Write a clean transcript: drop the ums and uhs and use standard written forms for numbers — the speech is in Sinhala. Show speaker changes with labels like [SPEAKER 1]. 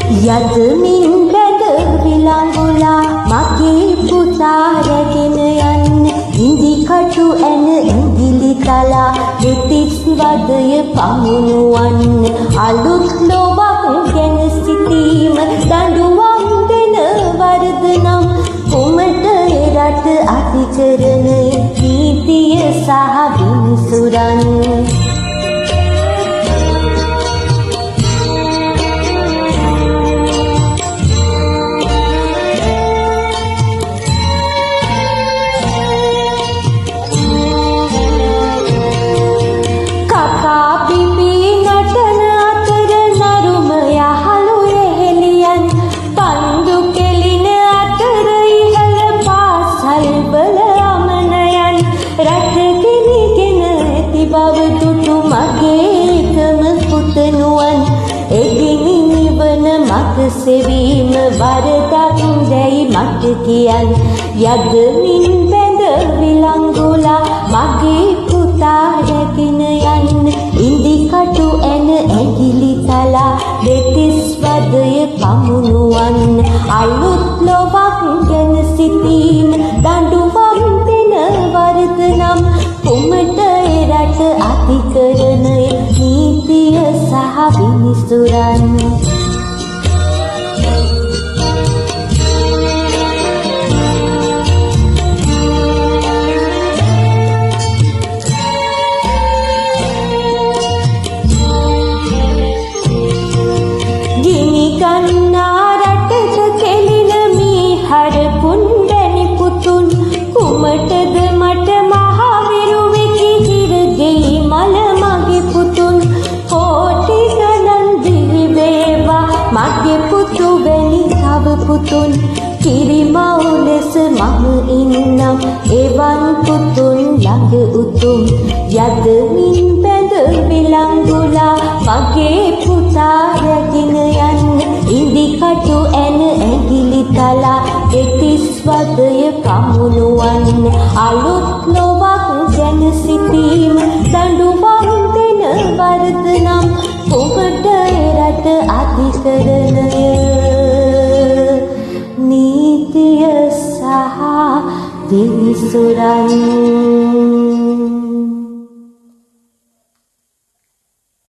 [SPEAKER 1] යදමින් බැඳ විලංගුලා මගේ පුතා රැගෙන යන්න ඉඳි කටු ඇන ඉඟිලි තලා දෙතිස් වදය පමුණුවන්න අලුත් ලොවක් ගැන සිතීම දඬුවම් දෙන වරද නම් කුමට එරට අධිකරණය නීතිය සහ විනිසුරන් සෙවීම වරදක් දැයි මට කියන් යදමින් බැඳ විලංගුලා මගේ පුතා රැගෙන යන්න ඉඳි කටු ඇන ඇඟිලි තලා දෙතිස් වදය පමුණුවන්න අලුත් ලොවක් ගැන සිතීම දඬුවම් දෙන වරද නම් කුමට එරට අධිකරණය නීතිය සහ විනිසුරන් පුතුන් කිරිමව් ලෙස මම ඉන්නම් එවන් පුතුන් ළඟ උතුම් යදමින් බැඳ විලංගුලා මගේ පුතා රැගෙන යන්න ඉඳි කටු ඇන ඇඟිලි තලා දෙතිස් වදය පමුණුවන්න අලුත් ලොවක් ගැන සිතීම දඬුවම් දෙන වරද නම් කුමට එරට අධිකරණය නීතිය සහ විනිසුරන්